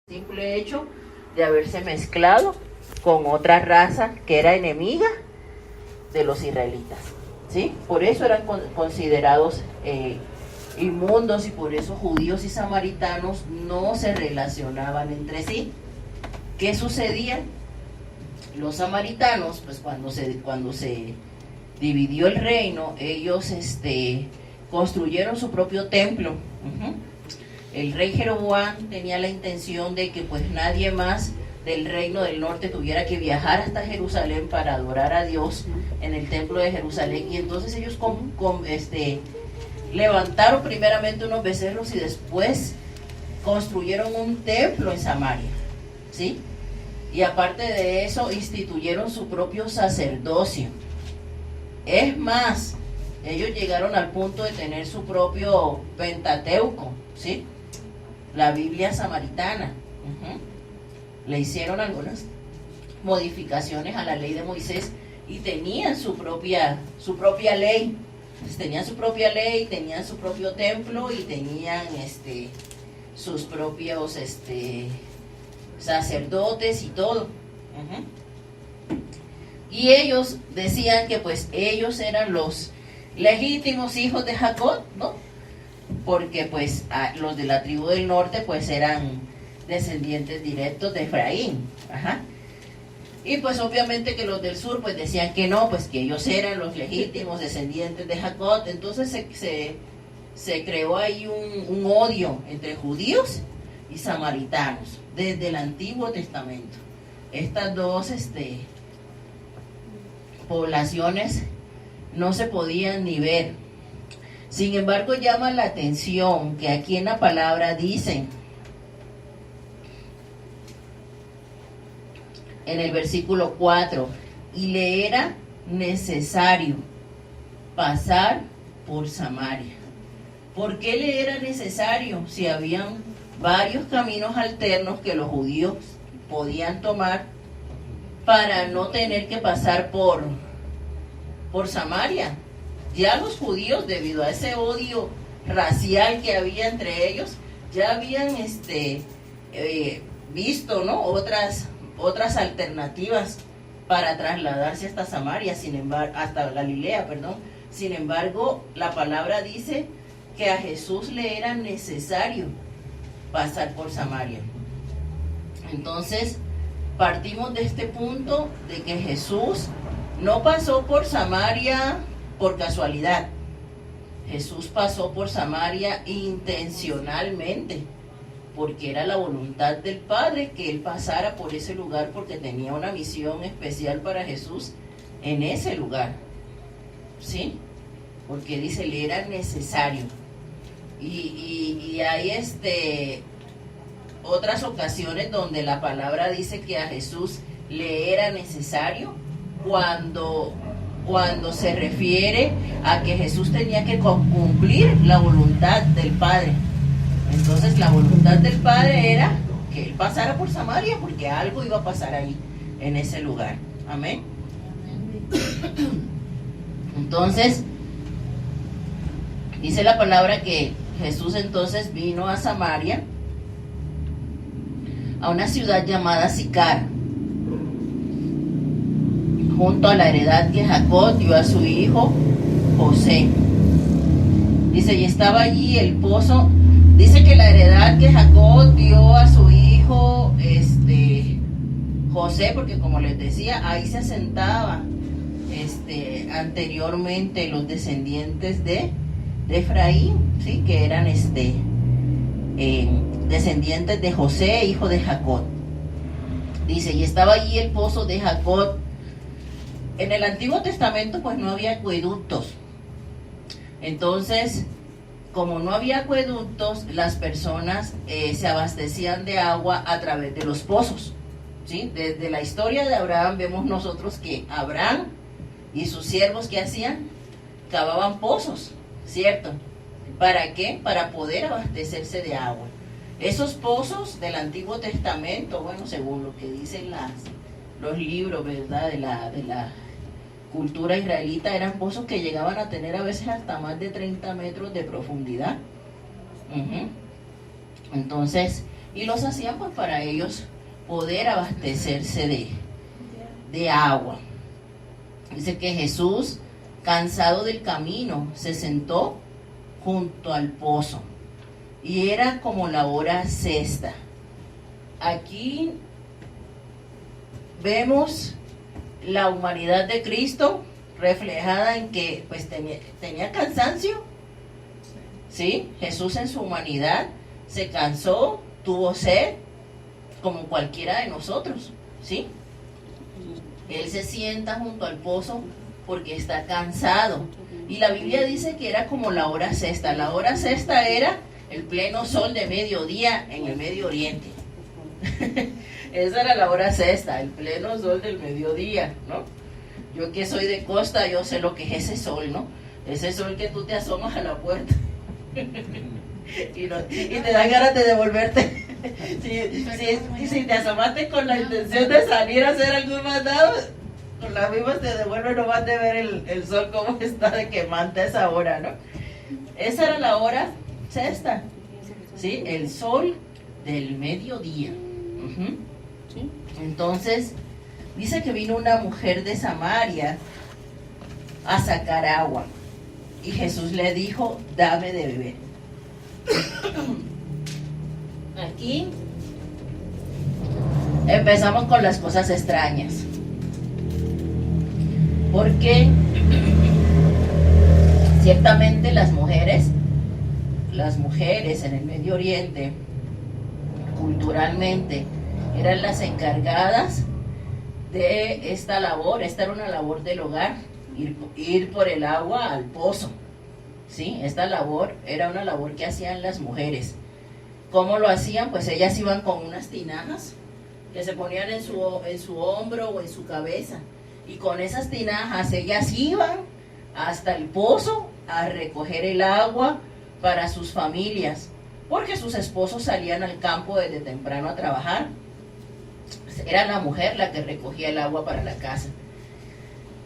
Simple hecho de haberse mezclado con otra raza que era enemiga de los israelitas, ¿sí? Por eso eran considerados inmundos, y por eso judíos y samaritanos no se relacionaban entre sí. ¿Qué sucedía? Los samaritanos, pues cuando se dividió el reino, ellos construyeron su propio templo. El rey Jeroboam tenía la intención de que pues nadie más del reino del norte tuviera que viajar hasta Jerusalén para adorar a Dios en el templo de Jerusalén, y entonces ellos levantaron primeramente unos becerros y después construyeron un templo en Samaria, ¿sí? Y aparte de eso instituyeron su propio sacerdocio. Es más, ellos llegaron al punto de tener su propio Pentateuco, ¿sí? La Biblia samaritana. Le hicieron algunas modificaciones a la ley de Moisés y tenían su propia ley. Entonces, tenían su propia ley, tenían su propio templo y tenían sus propios sacerdotes y todo. Y ellos decían que pues ellos eran los legítimos hijos de Jacob, ¿no? Porque pues los de la tribu del norte pues eran descendientes directos de Efraín. Y pues obviamente que los del sur pues decían que no, pues que ellos eran los legítimos descendientes de Jacob. Entonces se creó ahí un odio entre judíos y samaritanos desde el Antiguo Testamento. Estas dos poblaciones no se podían ni ver. Sin embargo, llama la atención que aquí en la palabra dicen, en el versículo 4, y le era necesario pasar por Samaria. ¿Por qué le era necesario? Si habían varios caminos alternos que los judíos podían tomar para no tener que pasar por Samaria. Ya los judíos, debido a ese odio racial que había entre ellos, ya habían visto, ¿no?, otras alternativas para trasladarse hasta Samaria, hasta Galilea, perdón. Sin embargo, la palabra dice que a Jesús le era necesario pasar por Samaria. Entonces, partimos de este punto de que Jesús no pasó por Samaria por casualidad. Jesús pasó por Samaria intencionalmente, porque era la voluntad del Padre que Él pasara por ese lugar, porque tenía una misión especial para Jesús en ese lugar, ¿sí? Porque dice, le era necesario. Y hay otras ocasiones donde la palabra dice que a Jesús le era necesario cuando se refiere a que Jesús tenía que cumplir la voluntad del Padre. Entonces la voluntad del Padre era que Él pasara por Samaria, porque algo iba a pasar ahí, en ese lugar. Amén. Entonces, dice la palabra que Jesús entonces vino a Samaria, a una ciudad llamada Sicar, junto a la heredad que Jacob dio a su hijo José. Dice, y estaba allí el pozo. Dice que la heredad que Jacob dio a su hijo José, porque como les decía, ahí se asentaba anteriormente los descendientes de Efraín, ¿sí?, que eran descendientes de José, hijo de Jacob. Dice, y estaba allí el pozo de Jacob. En el Antiguo Testamento pues no había acueductos. Entonces, como no había acueductos, las personas se abastecían de agua a través de los pozos, ¿sí? Desde la historia de Abraham vemos nosotros que Abraham y sus siervos, ¿qué hacían? Cavaban pozos, ¿cierto? ¿Para qué? Para poder abastecerse de agua. Esos pozos del Antiguo Testamento, bueno, según lo que dicen los libros, ¿verdad?, de la cultura israelita, eran pozos que llegaban a tener a veces hasta más de 30 metros de profundidad. Entonces, y los hacían pues para ellos poder abastecerse de agua. Dice que Jesús, cansado del camino, se sentó junto al pozo y era como la hora sexta. Aquí vemos la humanidad de Cristo reflejada en que pues tenía cansancio. ¿Sí? Jesús en su humanidad se cansó, tuvo sed, como cualquiera de nosotros, ¿sí? Él se sienta junto al pozo porque está cansado. Y la Biblia dice que era como la hora sexta. La hora sexta era el pleno sol de mediodía en el Medio Oriente. Esa era la hora sexta, el pleno sol del mediodía, ¿no? Yo que soy de costa, yo sé lo que es ese sol, ¿no? Ese sol que tú te asomas a la puerta y te dan ganas de devolverte. Si te asomaste con la intención de salir a hacer algún mandado, con las mismas te devuelve nomás de ver el sol como está de quemante a esa hora, ¿no? Esa era la hora sexta, ¿sí? El sol del mediodía. Entonces dice que vino una mujer de Samaria a sacar agua y Jesús le dijo: dame de beber. Aquí empezamos con las cosas extrañas, porque ciertamente las mujeres en el Medio Oriente culturalmente eran las encargadas de esta labor. Esta era una labor del hogar, ir por el agua al pozo, ¿sí? Esta labor era una labor que hacían las mujeres. ¿Cómo lo hacían? Pues ellas iban con unas tinajas que se ponían en su hombro o en su cabeza, y con esas tinajas ellas iban hasta el pozo a recoger el agua para sus familias, porque sus esposos salían al campo desde temprano a trabajar. Era la mujer la que recogía el agua para la casa.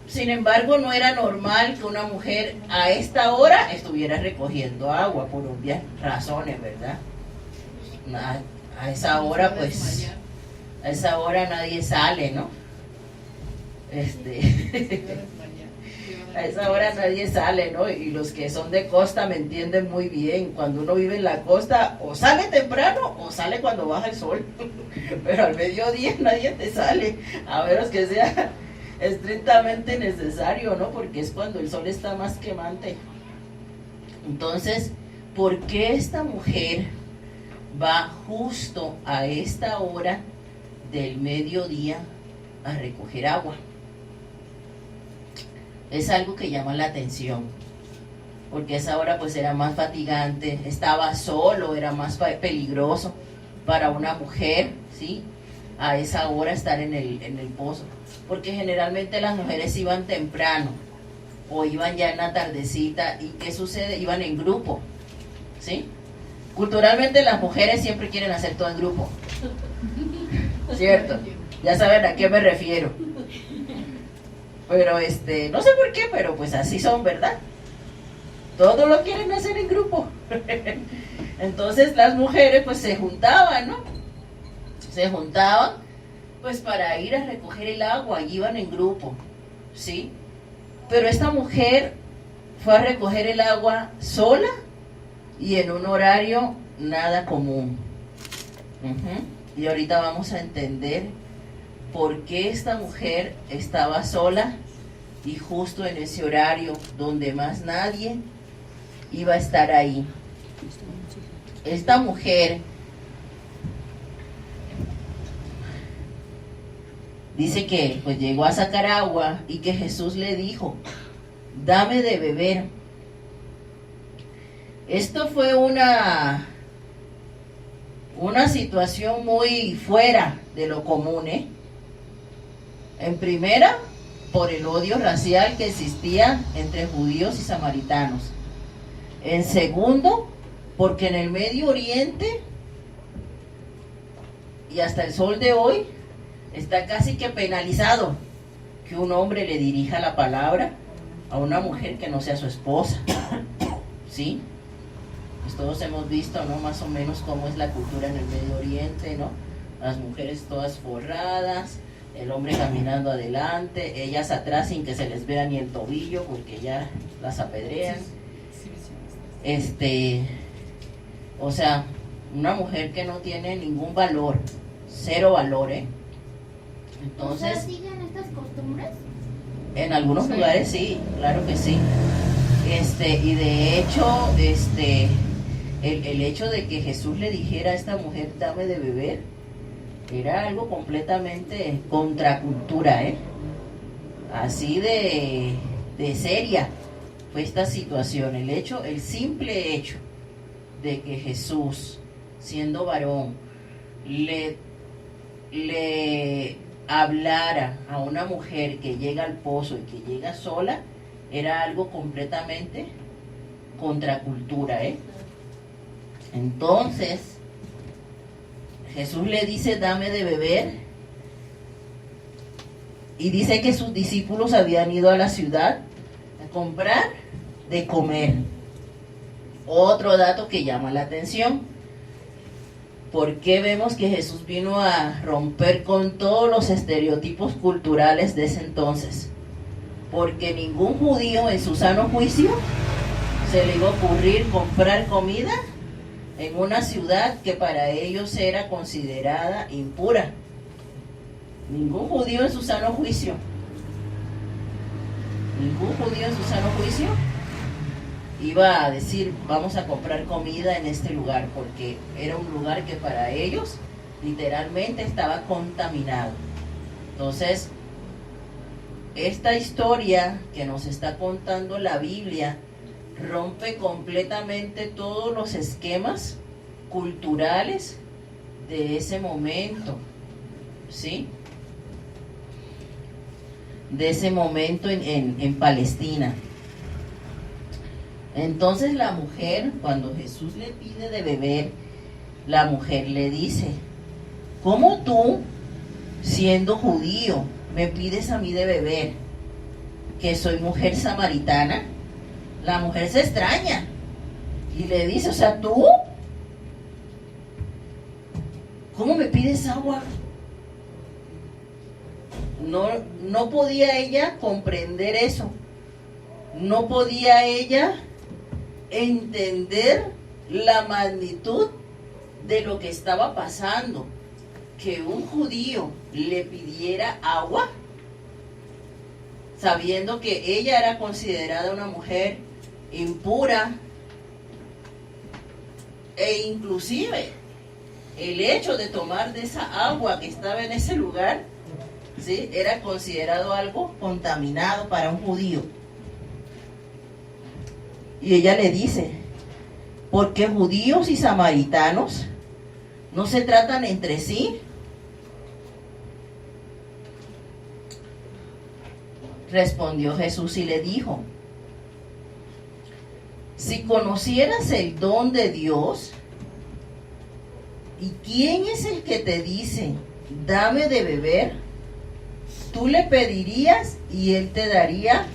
Sin embargo, no era normal que una mujer a esta hora estuviera recogiendo agua, por obvias razones, ¿verdad? A esa hora, pues, a esa hora nadie sale, ¿no? A esa hora nadie sale, ¿no? Y los que son de costa me entienden muy bien. Cuando uno vive en la costa, o sale temprano o sale cuando baja el sol. Pero al mediodía nadie te sale, a menos que sea estrictamente necesario, ¿no? Porque es cuando el sol está más quemante. Entonces, ¿por qué esta mujer va justo a esta hora del mediodía a recoger agua? Es algo que llama la atención, porque esa hora pues era más fatigante, estaba solo, era más peligroso para una mujer, ¿sí? A esa hora estar en el pozo, porque generalmente las mujeres iban temprano o iban ya en la tardecita. ¿Y qué sucede? Iban en grupo, ¿sí? Culturalmente las mujeres siempre quieren hacer todo en grupo, ¿cierto? Ya saben a qué me refiero. Pero no sé por qué, pero pues así son, ¿verdad? Todo lo quieren hacer en grupo. Entonces las mujeres pues se juntaban, ¿no? Se juntaban pues para ir a recoger el agua, y iban en grupo, ¿sí? Pero esta mujer fue a recoger el agua sola y en un horario nada común. Y ahorita vamos a entender por qué esta mujer estaba sola y justo en ese horario donde más nadie iba a estar ahí. Esta mujer dice que pues llegó a sacar agua y que Jesús le dijo: dame de beber. Esto fue una situación muy fuera de lo común, ¿eh? En primera, por el odio racial que existía entre judíos y samaritanos. En segundo, porque en el Medio Oriente y hasta el sol de hoy está casi que penalizado que un hombre le dirija la palabra a una mujer que no sea su esposa, ¿sí? pues todos hemos visto, ¿no? Más o menos cómo es la cultura en el Medio Oriente, ¿no? Las mujeres todas forradas, el hombre caminando adelante, ellas atrás sin que se les vea ni el tobillo porque ya las apedrean. O sea, una mujer que no tiene ningún valor, cero valor, ¿eh? Entonces, ¿O sea, siguen estas costumbres? En algunos lugares sí, claro que sí. Y de hecho, el hecho de que Jesús le dijera a esta mujer, dame de beber, era algo completamente contracultura, ¿eh? Así de seria fue esta situación. El simple hecho de que Jesús, siendo varón, le hablara a una mujer que llega al pozo y que llega sola, era algo completamente contracultura, ¿eh? Entonces, Jesús le dice, dame de beber, y dice que sus discípulos habían ido a la ciudad a comprar de comer. Otro dato que llama la atención. ¿Por qué vemos que Jesús vino a romper con todos los estereotipos culturales de ese entonces? Porque ningún judío en su sano juicio se le iba a ocurrir comprar comida en una ciudad que para ellos era considerada impura. Ningún judío en su sano juicio. Ningún judío en su sano juicio iba a decir, vamos a comprar comida en este lugar, porque era un lugar que para ellos literalmente estaba contaminado. Entonces, esta historia que nos está contando la Biblia rompe completamente todos los esquemas culturales de ese momento, ¿sí? De ese momento en Palestina. Entonces la mujer, cuando Jesús le pide de beber, la mujer le dice, ¿cómo tú, siendo judío, me pides a mí de beber, que soy mujer samaritana? La mujer se extraña y le dice, o sea, ¿tú? ¿Cómo me pides agua? No podía ella comprender eso. No podía ella entender la magnitud de lo que estaba pasando. Que un judío le pidiera agua, sabiendo que ella era considerada una mujer impura, e inclusive el hecho de tomar de esa agua que estaba en ese lugar, ¿sí?, era considerado algo contaminado para un judío. Y ella le dice, ¿porque judíos y samaritanos no se tratan entre sí? Respondió Jesús y le dijo, si conocieras el don de Dios, ¿y quién es el que te dice, dame de beber? Tú le pedirías y él te daría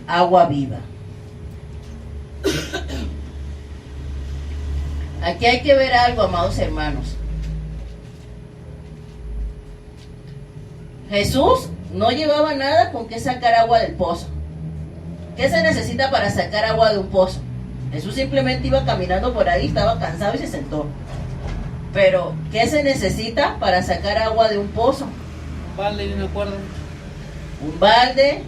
agua viva. Aquí hay que ver algo, amados hermanos. Jesús no llevaba nada con que sacar agua del pozo. ¿Qué se necesita para sacar agua de un pozo? Jesús simplemente iba caminando por ahí, estaba cansado y se sentó. Pero, ¿qué se necesita para sacar agua de un pozo? Un balde y una cuerda. Un balde,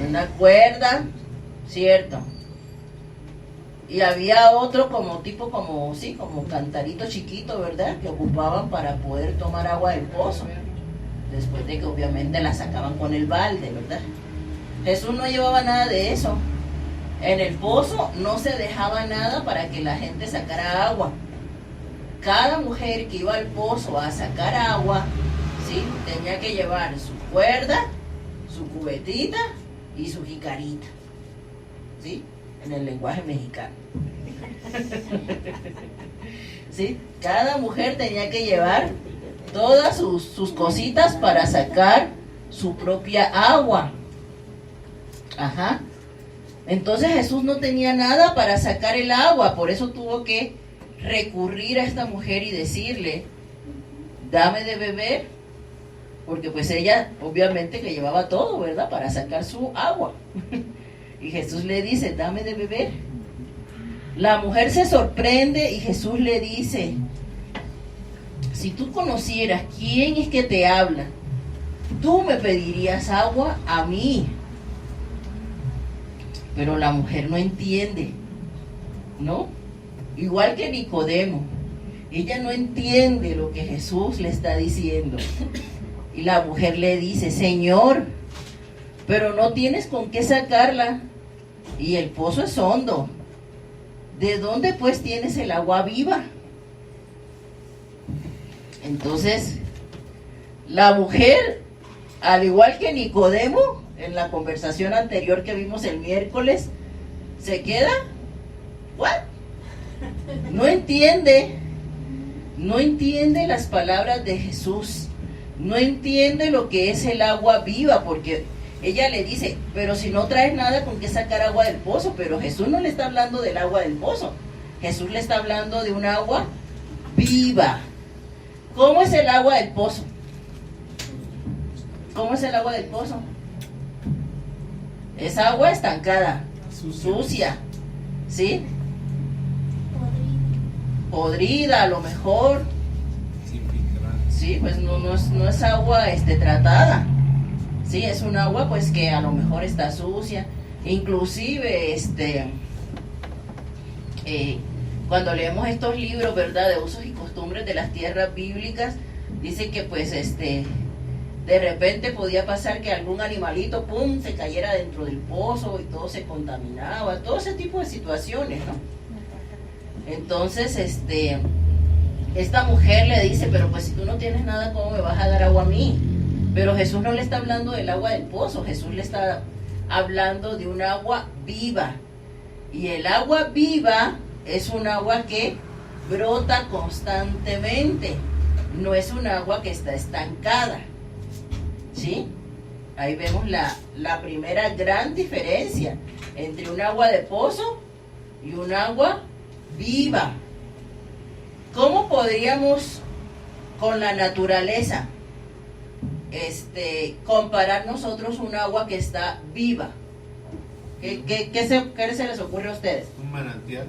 una cuerda, cierto. Y había otro como cantarito chiquito, ¿verdad?, que ocupaban para poder tomar agua del pozo. Después de que obviamente la sacaban con el balde, ¿verdad? Jesús no llevaba nada de eso. En el pozo no se dejaba nada para que la gente sacara agua. Cada mujer que iba al pozo a sacar agua, ¿sí?, tenía que llevar su cuerda, su cubetita y su jicarita, ¿sí?, en el lenguaje mexicano. ¿Sí? Cada mujer tenía que llevar todas sus cositas para sacar su propia agua. Ajá. Entonces Jesús no tenía nada para sacar el agua, por eso tuvo que recurrir a esta mujer y decirle, dame de beber, porque pues ella obviamente que llevaba todo, ¿verdad? Para sacar su agua. Y Jesús le dice, dame de beber. La mujer se sorprende y Jesús le dice, si tú conocieras quién es que te habla, tú me pedirías agua a mí. Pero la mujer no entiende, ¿no? Igual que Nicodemo, ella no entiende lo que Jesús le está diciendo. Y la mujer le dice, Señor, pero no tienes con qué sacarla y el pozo es hondo. ¿De dónde pues tienes el agua viva? Entonces, la mujer, al igual que Nicodemo, en la conversación anterior que vimos el miércoles, se queda, ¿what? No entiende las palabras de Jesús, no entiende lo que es el agua viva, porque ella le dice, pero si no traes nada con qué sacar agua del pozo, pero Jesús no le está hablando del agua del pozo, Jesús le está hablando de un agua viva. ¿Cómo es el agua del pozo? ¿Cómo es el agua del pozo? Es agua estancada, sucia, ¿sí? Podrida a lo mejor. Sí, pues no es agua tratada. Sí, es un agua pues que a lo mejor está sucia. Inclusive cuando leemos estos libros, ¿verdad?, de usos y costumbres de las tierras bíblicas, dice que pues de repente podía pasar que algún animalito, pum, se cayera dentro del pozo y todo se contaminaba, todo ese tipo de situaciones, ¿no? Entonces, esta mujer le dice, pero pues si tú no tienes nada, ¿cómo me vas a dar agua a mí? Pero Jesús no le está hablando del agua del pozo, Jesús le está hablando de un agua viva. Y el agua viva es un agua que brota constantemente, no es un agua que está estancada. ¿Sí? Ahí vemos la primera gran diferencia entre un agua de pozo y un agua viva. ¿Cómo podríamos con la naturaleza comparar nosotros un agua que está viva? ¿Qué se les ocurre a ustedes? Un manantial.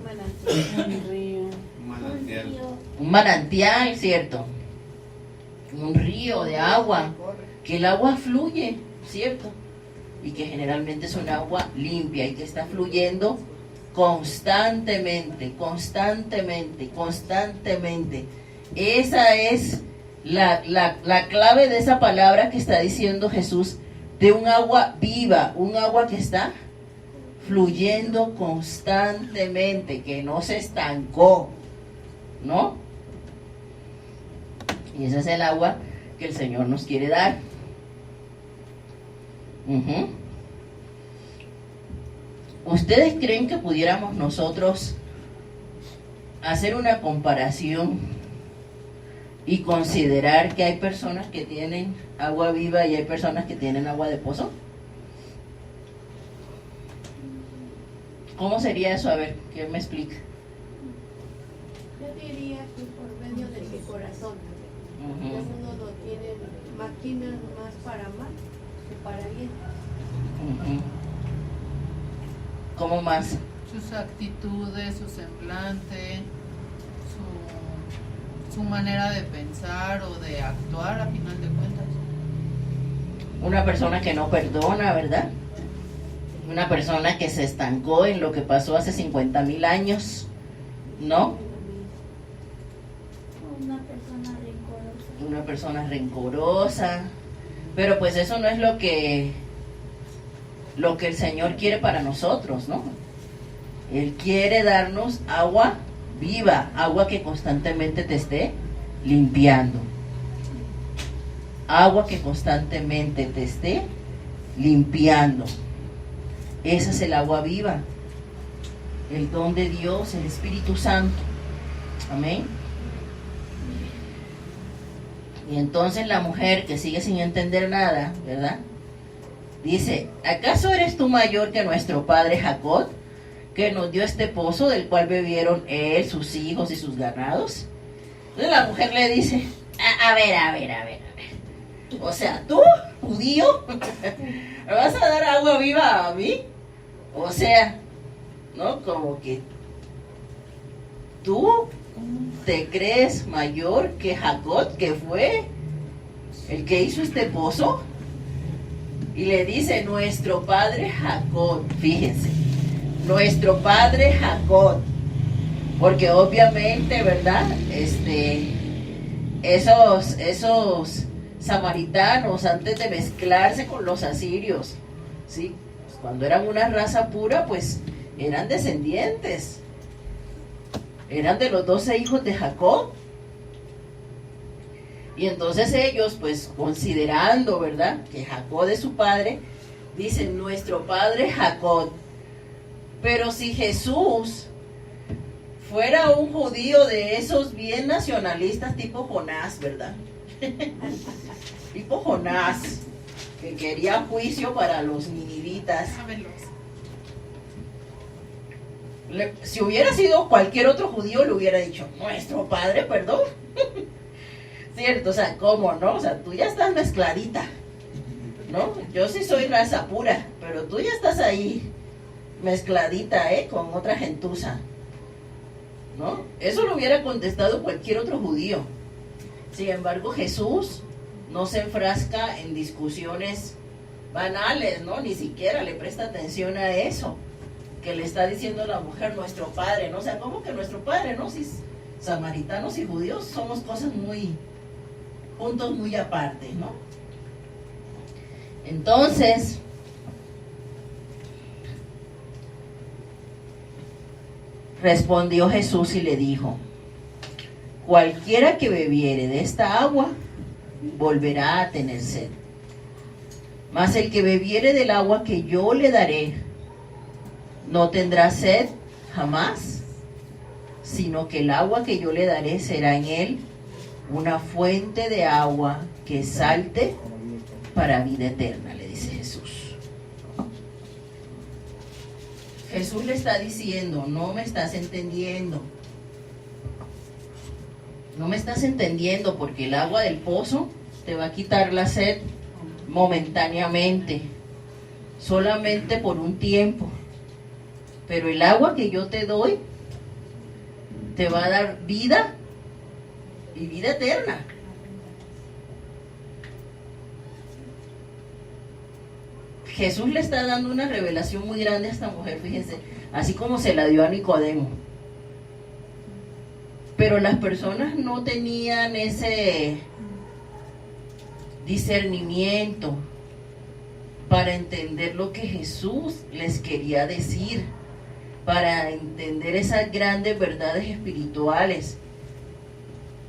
Un río. Un manantial. Un manantial, ¿cierto? Un río de agua, que el agua fluye, ¿cierto? Y que generalmente es un agua limpia y que está fluyendo constantemente. Esa es la clave de esa palabra que está diciendo Jesús, de un agua viva, un agua que está fluyendo constantemente, que no se estancó, ¿no? Y ese es el agua que el Señor nos quiere dar. ¿Ustedes creen que pudiéramos nosotros hacer una comparación y considerar que hay personas que tienen agua viva y hay personas que tienen agua de pozo? ¿Cómo sería eso? A ver, ¿quién me explica? Yo diría que por medio de mi corazón. Uno lo tiene máquinas más para mal que para bien. ¿Cómo más? Sus actitudes, su semblante, su manera de pensar o de actuar a final de cuentas. Una persona que no perdona, ¿verdad? Una persona que se estancó en lo que pasó hace 50,000 años, ¿no? Una persona rencorosa. Pero pues eso no es lo que el Señor quiere para nosotros, ¿no? Él quiere darnos agua viva, agua que constantemente te esté limpiando. Agua que constantemente te esté limpiando. Ese es el agua viva, el don de Dios, el Espíritu Santo. Amén. Y entonces la mujer que sigue sin entender nada, ¿verdad? Dice, ¿acaso eres tú mayor que nuestro padre Jacob, que nos dio este pozo del cual bebieron él, sus hijos y sus ganados? Entonces la mujer le dice, a ver. O sea, tú, judío, ¿me vas a dar agua viva a mí? O sea, ¿no? Como que tú te crees mayor que Jacob, que fue el que hizo este pozo. Y le dice, nuestro padre Jacob, fíjense, nuestro padre Jacob, porque obviamente, ¿verdad? Esos samaritanos, antes de mezclarse con los asirios, ¿sí? Pues cuando eran una raza pura, pues eran descendientes, eran de los 12 hijos de Jacob. Y entonces ellos, pues considerando, ¿verdad?, que Jacob es su padre, dicen, nuestro padre Jacob. Pero si Jesús fuera un judío de esos bien nacionalistas tipo Jonás, ¿verdad? Tipo Jonás, que quería juicio para los ninivitas. Si hubiera sido cualquier otro judío, le hubiera dicho, nuestro padre, perdón. ¿Cierto? O sea, ¿cómo no? O sea, tú ya estás mezcladita, ¿no? Yo sí soy raza pura, pero tú ya estás ahí mezcladita, con otra gentuza, ¿no? Eso lo hubiera contestado cualquier otro judío. Sin embargo, Jesús no se enfrasca en discusiones banales, ¿no? Ni siquiera le presta atención a eso que le está diciendo la mujer, nuestro padre, ¿no? O sea, ¿cómo que nuestro padre, no? Si samaritanos y judíos somos cosas muy puntos muy aparte, ¿no? Entonces, respondió Jesús y le dijo, cualquiera que bebiere de esta agua volverá a tener sed, mas el que bebiere del agua que yo le daré no tendrá sed jamás, sino que el agua que yo le daré será en él una fuente de agua que salte para vida eterna, le dice Jesús. Jesús le está diciendo, no me estás entendiendo. No me estás entendiendo porque el agua del pozo te va a quitar la sed momentáneamente, solamente por un tiempo. Pero el agua que yo te doy te va a dar vida y vida eterna. Jesús le está dando una revelación muy grande a esta mujer, fíjense, así como se la dio a Nicodemo. Pero las personas no tenían ese discernimiento para entender lo que Jesús les quería decir, para entender esas grandes verdades espirituales.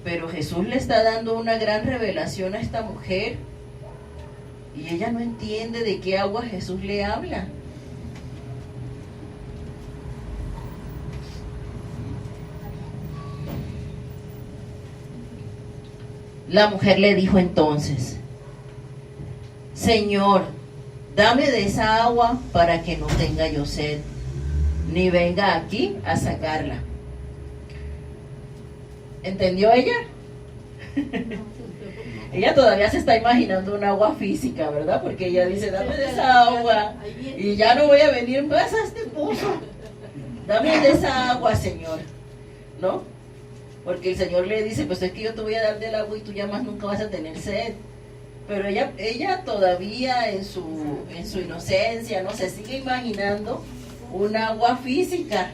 Pero Jesús le está dando una gran revelación a esta mujer y ella no entiende de qué agua Jesús le habla. La mujer le dijo entonces, Señor, dame de esa agua para que no tenga yo sed, ni venga aquí a sacarla. ¿Entendió ella? Ella todavía se está imaginando un agua física, ¿verdad? Porque ella dice, dame de esa agua y ya no voy a venir más a este pozo. Dame de esa agua, Señor, ¿no? Porque el Señor le dice, pues es que yo te voy a dar del agua y tú ya más nunca vas a tener sed. Pero ella todavía en su inocencia, ¿no? Se sigue imaginando un agua física.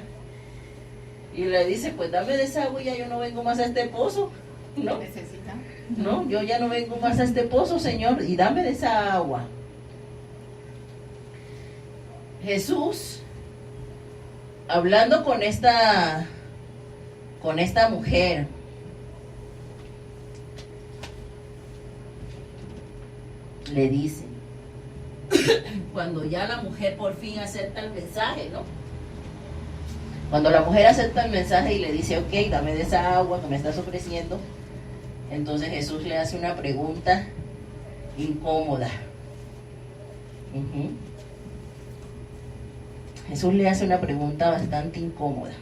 Y le dice, pues dame de esa agua y ya yo no vengo más a este pozo, ¿no? ¿Necesita? No, yo ya no vengo más a este pozo, Señor, y dame de esa agua. Jesús, hablando con esta mujer, le dice, cuando ya la mujer por fin acepta el mensaje, ¿no? Cuando la mujer acepta el mensaje y le dice, ok, dame de esa agua que me estás ofreciendo, entonces Jesús le hace una pregunta incómoda. Ujú. Jesús le hace una pregunta bastante incómoda.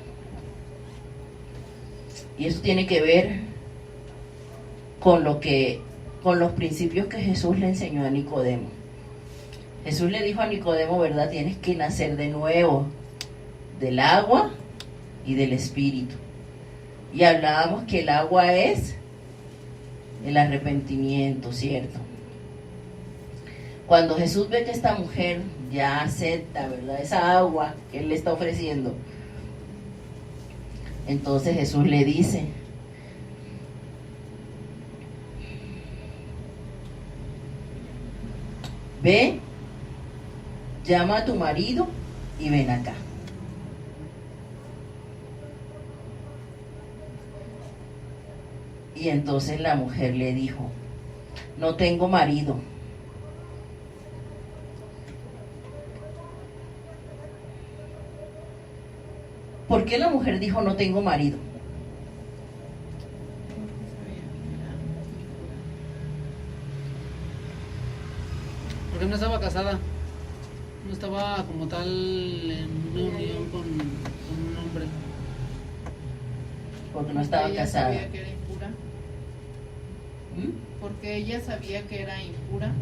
Y eso tiene que ver con los principios que Jesús le enseñó a Nicodemo. Jesús le dijo a Nicodemo, ¿verdad? Tienes que nacer de nuevo del agua y del espíritu. Y hablábamos que el agua es el arrepentimiento, ¿cierto? Cuando Jesús ve que esta mujer ya acepta, ¿verdad?, esa agua que Él le está ofreciendo, entonces Jesús le dice, ve, llama a tu marido y ven acá. Y entonces la mujer le dijo, no tengo marido. ¿Por qué la mujer dijo no tengo marido? Porque no estaba casada. No estaba como tal en una unión con un hombre. Porque no estaba ella casada. sabía que era impura. ¿Mm? Porque ella sabía que era impura.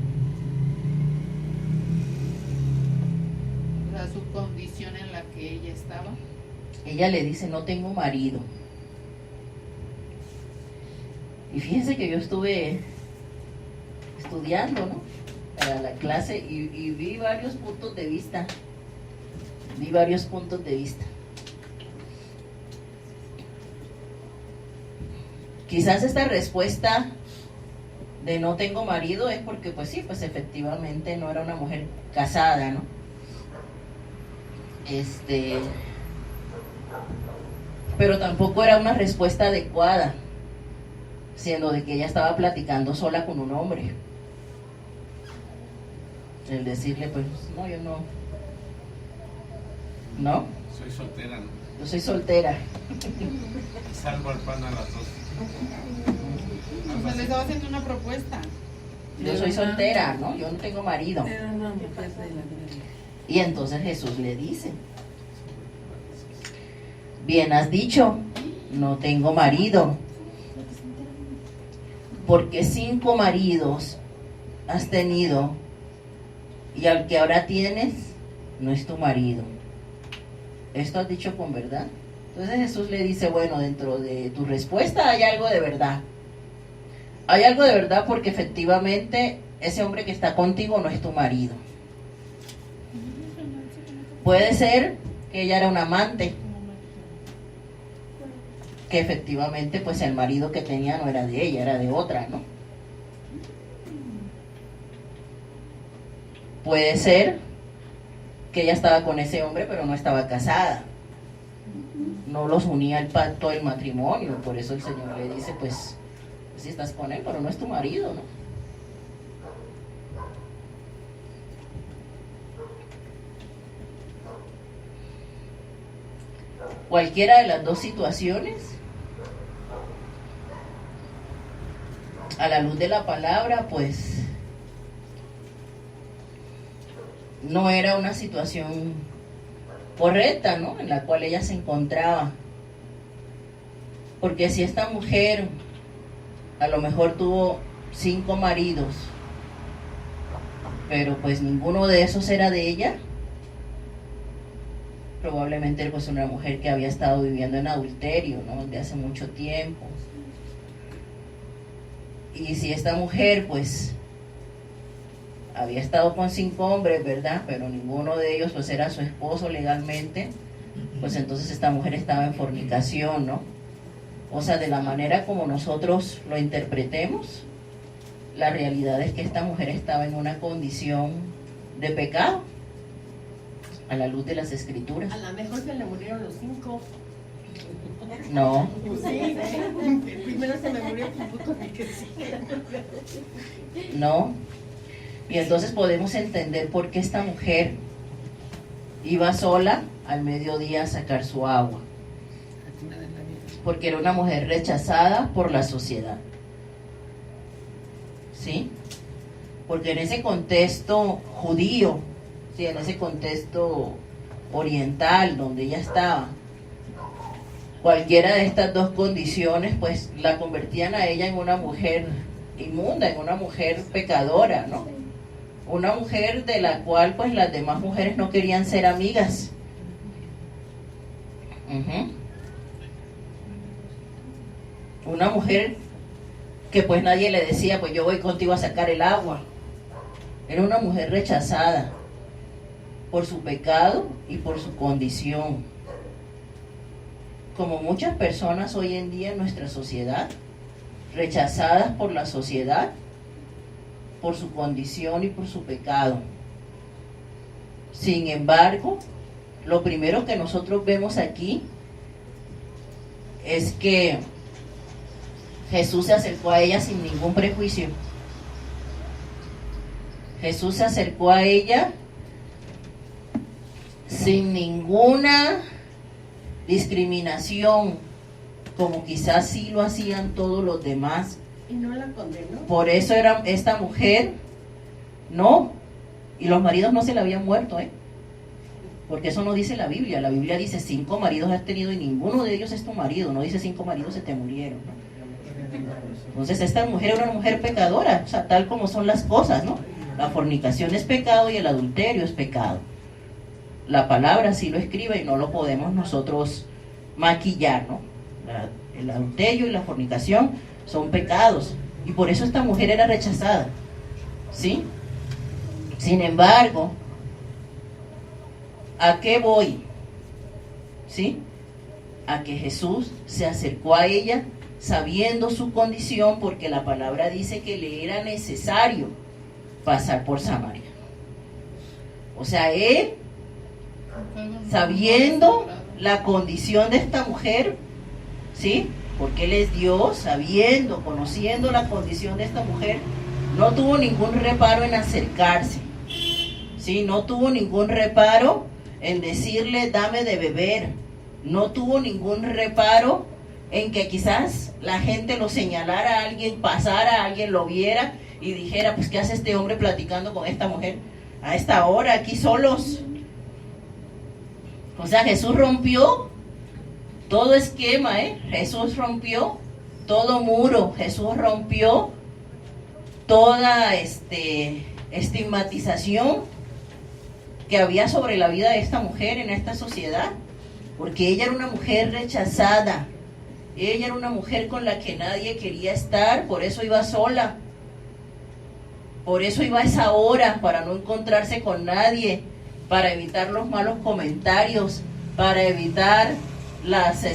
O sea, su condición en la que ella estaba. Ella le dice, no tengo marido. Y fíjense que yo estuve estudiando, ¿no?, para la clase y vi varios puntos de vista. Quizás esta respuesta de no tengo marido es porque, pues sí, pues efectivamente no era una mujer casada, ¿no? Pero tampoco era una respuesta adecuada, siendo de que ella estaba platicando sola con un hombre. El decirle, pues, no, yo no. ¿No? Soy soltera, ¿no? Yo soy soltera. Salgo al pan a las 2. O sea, le estaba haciendo una propuesta. Yo soy soltera, ¿no? Yo no tengo marido. Y entonces Jesús le dice, bien has dicho, no tengo marido, porque 5 maridos has tenido y al que ahora tienes no es tu marido. Esto has dicho con verdad. Entonces Jesús le dice, bueno, dentro de tu respuesta hay algo de verdad. Hay algo de verdad porque efectivamente ese hombre que está contigo no es tu marido. Puede ser que ella era un amante, que efectivamente pues el marido que tenía no era de ella, era de otra, ¿no? Puede ser que ella estaba con ese hombre pero no estaba casada, no los unía el pacto del matrimonio, por eso el Señor le dice, pues si estás con él pero no es tu marido, ¿no? Cualquiera de las dos situaciones, a la luz de la palabra, pues no era una situación correcta, ¿no?, en la cual ella se encontraba. Porque si esta mujer a lo mejor tuvo 5 maridos, pero pues ninguno de esos era de ella, probablemente pues una mujer que había estado viviendo en adulterio, ¿no?, desde hace mucho tiempo. Y si esta mujer pues había estado con 5 hombres, ¿verdad?, pero ninguno de ellos pues era su esposo legalmente, pues entonces esta mujer estaba en fornicación, ¿no? O sea, de la manera como nosotros lo interpretemos, la realidad es que esta mujer estaba en una condición de pecado a la luz de las Escrituras. A lo mejor se le murieron los 5. No, Sí, primero se me murió Puputo y que sí. no. Y entonces podemos entender por qué esta mujer iba sola al mediodía a sacar su agua. Porque era una mujer rechazada por la sociedad. ¿Sí? porque en ese contexto judío, sí, en ese contexto oriental donde ella estaba, cualquiera de estas dos condiciones pues la convertían a ella en una mujer inmunda, en una mujer pecadora, ¿no? Una mujer de la cual pues las demás mujeres no querían ser amigas. Una mujer que pues nadie le decía, pues yo voy contigo a sacar el agua. Era una mujer rechazada por su pecado y por su condición. Como muchas personas hoy en día en nuestra sociedad, rechazadas por la sociedad, por su condición y por su pecado. Sin embargo, lo primero que nosotros vemos aquí es que Jesús se acercó a ella sin ningún prejuicio. Jesús se acercó a ella sin ninguna discriminación, como quizás sí lo hacían todos los demás. ¿Y no la condenó? Por eso era esta mujer, no, y los maridos no se le habían muerto, porque eso no dice la Biblia. La Biblia dice 5 maridos has tenido y ninguno de ellos es tu marido. No dice 5 maridos se te murieron, ¿no? Entonces esta mujer era una mujer pecadora, o sea, tal como son las cosas, ¿no? La fornicación es pecado y el adulterio es pecado. La palabra sí lo escribe y no lo podemos nosotros maquillar, ¿no? El adulterio y la fornicación son pecados, y por eso esta mujer era rechazada, ¿sí? Sin embargo, ¿a qué voy? ¿Sí? A que Jesús se acercó a ella sabiendo su condición, porque la palabra dice que le era necesario pasar por Samaria. O sea, él, sabiendo la condición de esta mujer, ¿sí? Porque él es Dios, sabiendo, conociendo la condición de esta mujer, no tuvo ningún reparo en acercarse, ¿sí? No tuvo ningún reparo en decirle, dame de beber. No tuvo ningún reparo en que quizás la gente lo señalara a alguien, pasara, a alguien lo viera y dijera, pues ¿qué hace este hombre platicando con esta mujer a esta hora, aquí solos? O sea, Jesús rompió todo esquema, Jesús rompió todo muro, Jesús rompió toda estigmatización que había sobre la vida de esta mujer en esta sociedad, porque ella era una mujer rechazada, ella era una mujer con la que nadie quería estar, por eso iba sola, por eso iba a esa hora, para no encontrarse con nadie, para evitar los malos comentarios, para evitar las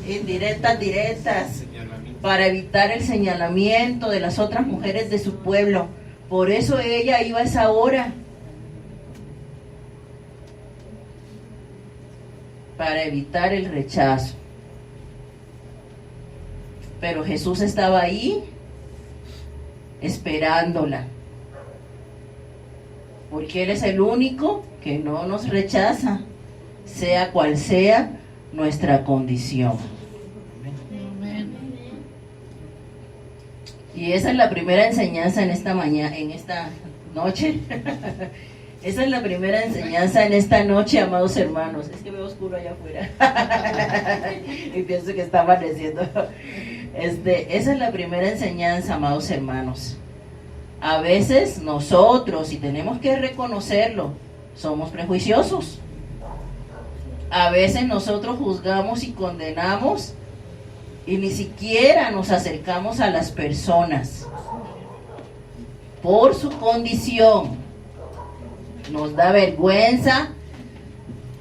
indirectas, directas, para evitar el señalamiento de las otras mujeres de su pueblo. Por eso ella iba a esa hora, para evitar el rechazo. Pero Jesús estaba ahí esperándola, porque Él es el único que no nos rechaza, sea cual sea nuestra condición. Y esa es la primera enseñanza en esta mañana, en esta noche. Esa es la primera enseñanza en esta noche, amados hermanos. Es que veo oscuro allá afuera y pienso que está amaneciendo. Esa es la primera enseñanza, amados hermanos. A veces nosotros, y tenemos que reconocerlo, somos prejuiciosos. A veces nosotros juzgamos y condenamos y ni siquiera nos acercamos a las personas por su condición. Nos da vergüenza.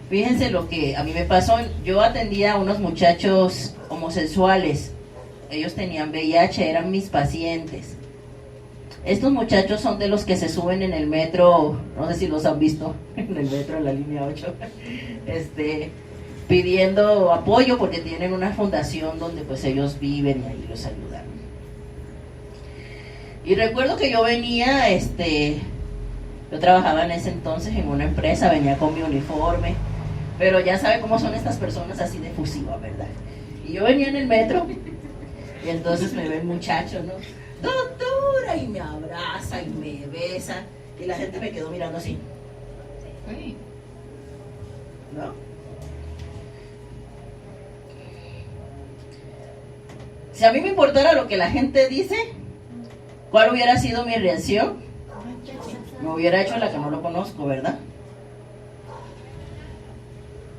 Fíjense lo que a mí me pasó. Yo atendía a unos muchachos homosexuales. Ellos tenían VIH, eran mis pacientes. Estos muchachos son de los que se suben en el metro, no sé si los han visto, en el metro, en la línea 8, pidiendo apoyo porque tienen una fundación donde pues ellos viven y ahí los ayudan. Y recuerdo que yo venía, yo trabajaba en ese entonces en una empresa, venía con mi uniforme, pero ya sabe cómo son estas personas así de efusivas, ¿verdad? Y yo venía en el metro y entonces me ve el muchacho, ¿no? Doctora, y me me abraza y me besa. Y la gente me quedó mirando así, Sí. ¿no? Si a mí me importara lo que la gente dice, ¿cuál hubiera sido mi reacción? Me hubiera hecho la que no lo conozco, ¿verdad?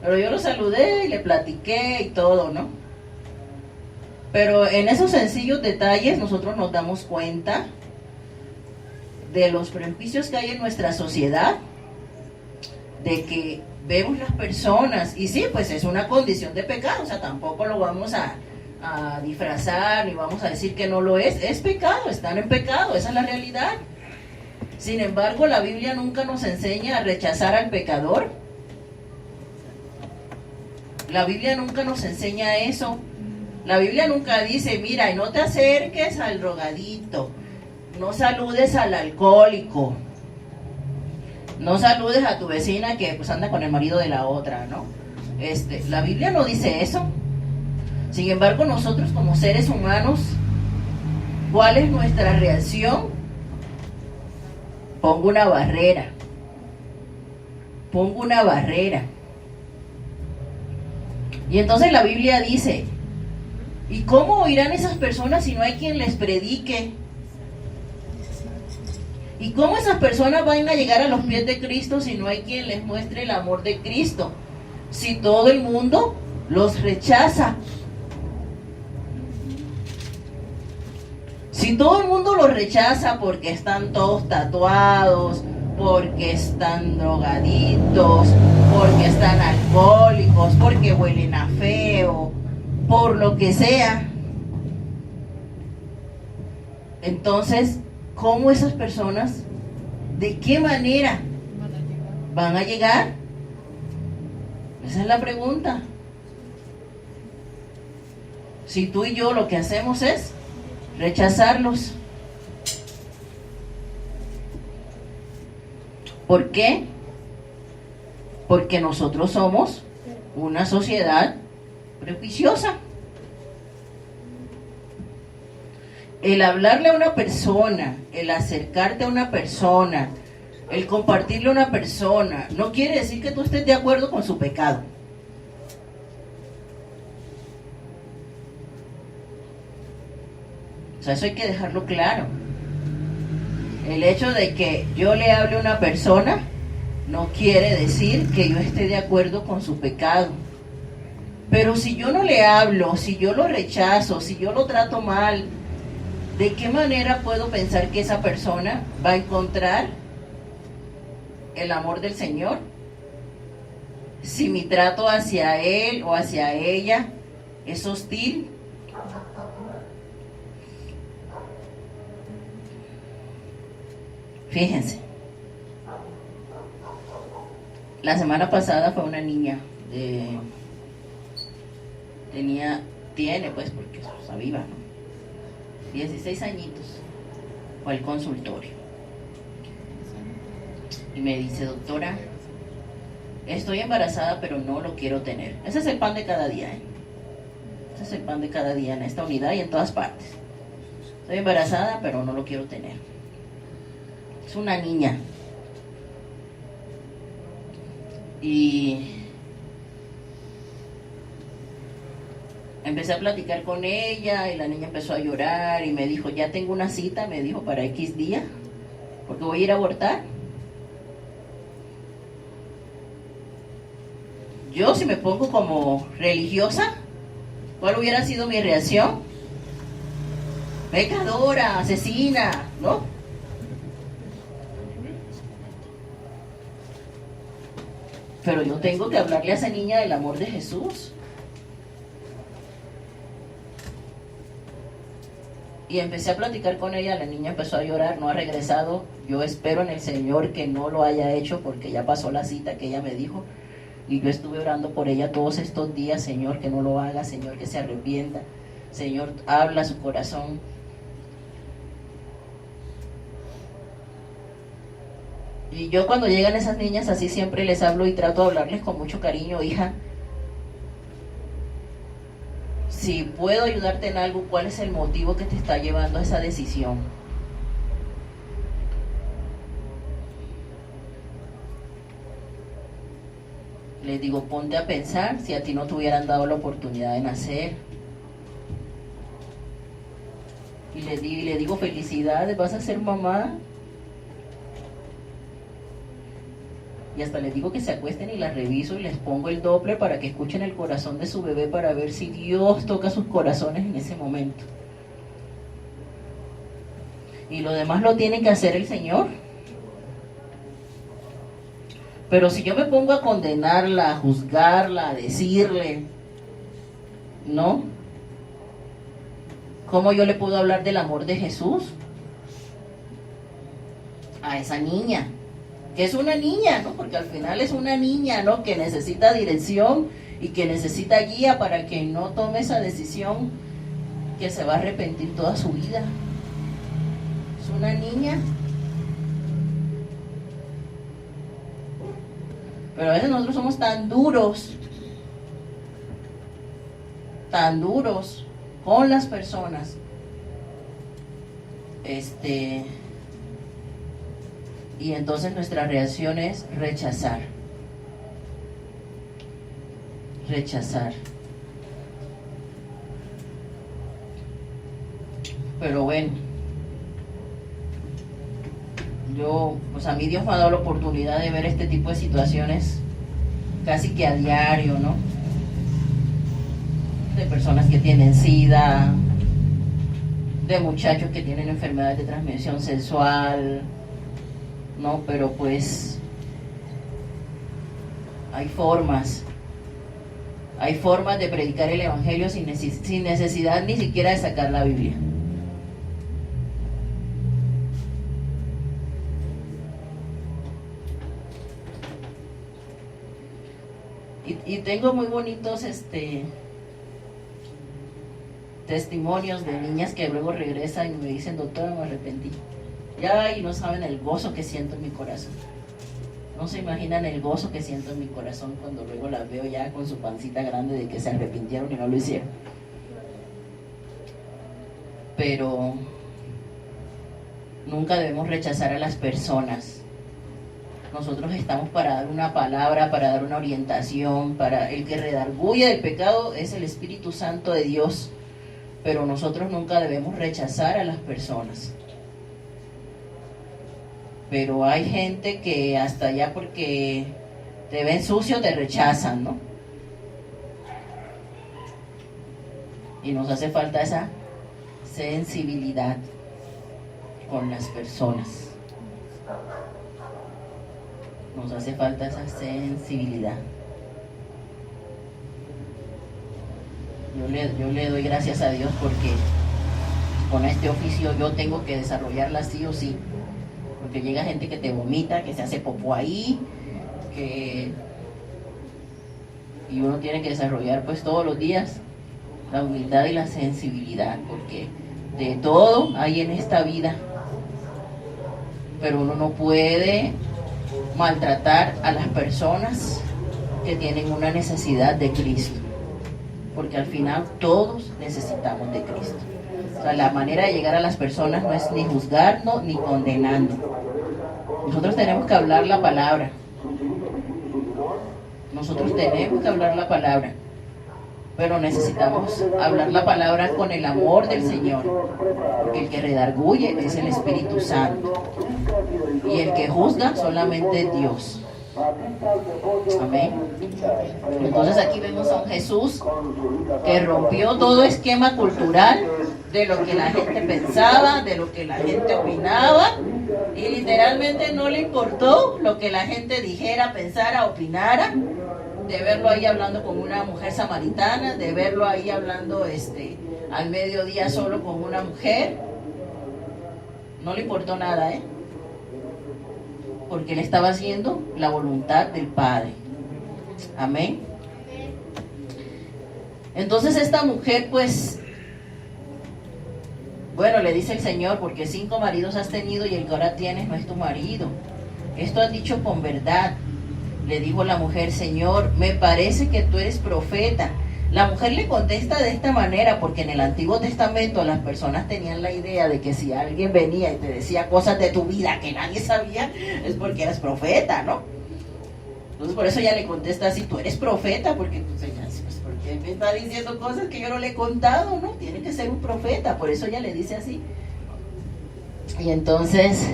Pero yo lo saludé y le platiqué y todo, ¿no? Pero en esos sencillos detalles nosotros nos damos cuenta de los prejuicios que hay en nuestra sociedad, de que vemos las personas, y sí, pues es una condición de pecado, o sea, tampoco lo vamos a disfrazar, ni vamos a decir que no lo es pecado, están en pecado, esa es la realidad. Sin embargo, la Biblia nunca nos enseña a rechazar al pecador. La Biblia nunca nos enseña eso. La Biblia nunca dice, mira, y no te acerques al drogadito, no saludes al alcohólico, no saludes a tu vecina que pues anda con el marido de la otra, ¿no? La Biblia no dice eso. Sin embargo, nosotros como seres humanos, ¿cuál es nuestra reacción? Pongo una barrera. Pongo una barrera. Y entonces la Biblia dice, ¿y cómo oirán esas personas si no hay quien les predique? ¿Y cómo esas personas van a llegar a los pies de Cristo si no hay quien les muestre el amor de Cristo? Si todo el mundo los rechaza. Si todo el mundo los rechaza porque están todos tatuados, porque están drogaditos, porque están alcohólicos, porque huelen a feo, por lo que sea, entonces, ¿cómo esas personas, de qué manera van a llegar? Esa es la pregunta. Si tú y yo lo que hacemos es rechazarlos. ¿Por qué? Porque nosotros somos una sociedad prejuiciosa. El hablarle a una persona, el acercarte a una persona, el compartirle a una persona, no quiere decir que tú estés de acuerdo con su pecado. O sea, eso hay que dejarlo claro. El hecho de que yo le hable a una persona no quiere decir que yo esté de acuerdo con su pecado. Pero si yo no le hablo, si yo lo rechazo, si yo lo trato mal, ¿de qué manera puedo pensar que esa persona va a encontrar el amor del Señor? Si mi trato hacia él o hacia ella es hostil. Fíjense, la semana pasada fue una niña, tiene pues, porque está viva, ¿no? 16 añitos, fue al consultorio y me dice, doctora, estoy embarazada pero no lo quiero tener. Ese es el pan de cada día, ese es el pan de cada día en esta unidad y en todas partes. Estoy embarazada pero no lo quiero tener. Es una niña. Y empecé a platicar con ella y la niña empezó a llorar y me dijo, ya tengo una cita, me dijo, para X día, porque voy a ir a abortar. Yo, si me pongo como religiosa, ¿cuál hubiera sido mi reacción? Pecadora, asesina, ¿no? Pero yo tengo que hablarle a esa niña del amor de Jesús. Y empecé a platicar con ella, la niña empezó a llorar, no ha regresado. Yo espero en el Señor que no lo haya hecho porque ya pasó la cita que ella me dijo. Y yo estuve orando por ella todos estos días, Señor, que no lo haga, Señor, que se arrepienta. Señor, habla a su corazón. Y yo cuando llegan esas niñas así siempre les hablo y trato de hablarles con mucho cariño, hija. Si puedo ayudarte en algo, ¿cuál es el motivo que te está llevando a esa decisión? Les digo, ponte a pensar si a ti no te hubieran dado la oportunidad de nacer. Y le digo, felicidades, vas a ser mamá. Y hasta les digo que se acuesten y las reviso y les pongo el Doppler para que escuchen el corazón de su bebé para ver si Dios toca sus corazones en ese momento. Y lo demás lo tiene que hacer el Señor. Pero si yo me pongo a condenarla, a juzgarla, a decirle, ¿no? ¿Cómo yo le puedo hablar del amor de Jesús a esa niña? Que es una niña, ¿no? Porque al final es una niña, ¿no? Que necesita dirección y que necesita guía para que no tome esa decisión que se va a arrepentir toda su vida. Es una niña. Pero a veces nosotros somos tan duros con las personas. Y entonces nuestra reacción es rechazar. Pero bueno, pues a mí Dios me ha dado la oportunidad de ver este tipo de situaciones casi que a diario, ¿no? De personas que tienen SIDA, de muchachos que tienen enfermedades de transmisión sexual, ¿no? Pero pues hay formas de predicar el evangelio sin necesidad ni siquiera de sacar la Biblia. Y tengo muy bonitos testimonios de niñas que luego regresan y me dicen, doctora, me arrepentí. Ya, y no saben el gozo que siento en mi corazón. No se imaginan el gozo que siento en mi corazón cuando luego las veo ya con su pancita grande de que se arrepintieron y no lo hicieron. Pero nunca debemos rechazar a las personas. Nosotros estamos para dar una palabra, para dar una orientación, para el que redarguye del pecado es el Espíritu Santo de Dios, pero nosotros nunca debemos rechazar a las personas. Pero hay gente que hasta ya porque te ven sucio te rechazan, ¿no? Y nos hace falta esa sensibilidad con las personas. Nos hace falta esa sensibilidad. Yo le doy gracias a Dios porque con este oficio yo tengo que desarrollarla sí o sí. Porque llega gente que te vomita, que se hace popó ahí, y uno tiene que desarrollar pues todos los días la humildad y la sensibilidad, porque de todo hay en esta vida, pero uno no puede maltratar a las personas que tienen una necesidad de Cristo, porque al final todos necesitamos de Cristo. O sea, la manera de llegar a las personas no es ni juzgando ni condenando. Nosotros tenemos que hablar la palabra. Nosotros tenemos que hablar la palabra. Pero necesitamos hablar la palabra con el amor del Señor. Porque el que redarguye es el Espíritu Santo. Y el que juzga solamente es Dios. Amén. Entonces aquí vemos a un Jesús que rompió todo esquema cultural de lo que la gente pensaba, de lo que la gente opinaba, y literalmente no le importó lo que la gente dijera, pensara, opinara, de verlo ahí hablando con una mujer samaritana, de verlo ahí hablando al mediodía solo con una mujer. No le importó nada, porque él estaba haciendo la voluntad del Padre. Amén. Entonces esta mujer pues, bueno, le dice el Señor, porque 5 maridos has tenido y el que ahora tienes no es tu marido. Esto has dicho con verdad. Le dijo la mujer, Señor, me parece que tú eres profeta. La mujer le contesta de esta manera porque en el Antiguo Testamento las personas tenían la idea de que si alguien venía y te decía cosas de tu vida que nadie sabía, es porque eras profeta, ¿no? Entonces por eso ella le contesta así, tú eres profeta, porque pues ella dice, pues, ¿por qué me está diciendo cosas que yo no le he contado? No, tiene que ser un profeta, por eso ella le dice así. Y entonces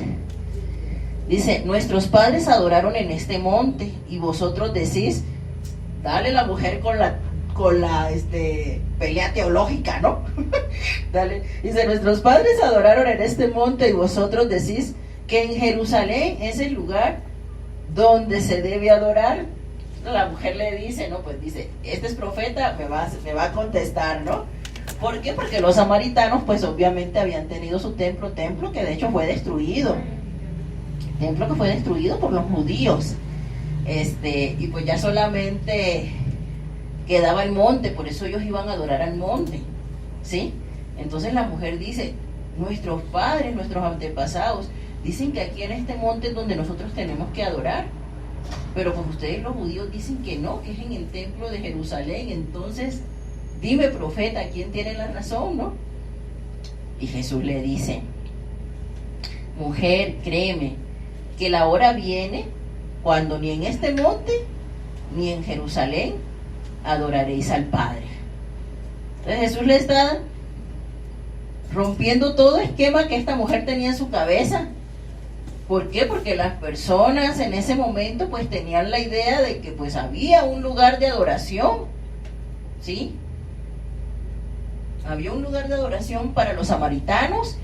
dice, nuestros padres adoraron en este monte y vosotros decís, dale la mujer con la pelea teológica, ¿no? Dale. Dice, nuestros padres adoraron en este monte y vosotros decís que en Jerusalén es el lugar donde se debe adorar. La mujer le dice, no, pues dice, este es profeta, me va a contestar, ¿no? ¿Por qué? Porque los samaritanos, pues obviamente habían tenido su templo que de hecho fue destruido. Templo que fue destruido por los judíos. Y pues ya solamente quedaba el monte, por eso ellos iban a adorar al monte, ¿sí? Entonces la mujer dice, nuestros padres, nuestros antepasados, dicen que aquí en este monte es donde nosotros tenemos que adorar, pero pues ustedes los judíos dicen que no, que es en el templo de Jerusalén. Entonces, dime, profeta, ¿quién tiene la razón, no? Y Jesús le dice, mujer, créeme, que la hora viene cuando ni en este monte, ni en Jerusalén, adoraréis al Padre. Entonces Jesús le está rompiendo todo esquema que esta mujer tenía en su cabeza. ¿Por qué? Porque las personas en ese momento pues tenían la idea de que pues había un lugar de adoración, ¿sí? Había un lugar de adoración para los samaritanos,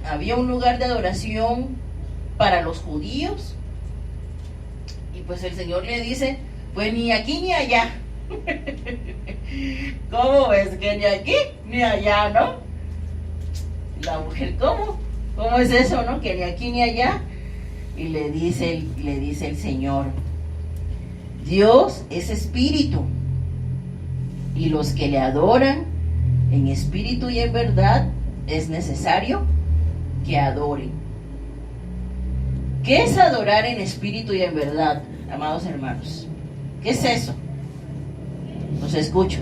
había un lugar de adoración para los judíos, y pues el Señor le dice, pues ni aquí ni allá. ¿Cómo ves? Que ni aquí ni allá, ¿no? La mujer, ¿cómo es eso, no? Que ni aquí ni allá. Y le dice el Señor, Dios es espíritu, y los que le adoran en espíritu y en verdad es necesario que adoren. ¿Qué es adorar en espíritu y en verdad, amados hermanos? ¿Qué es eso? Los escucho.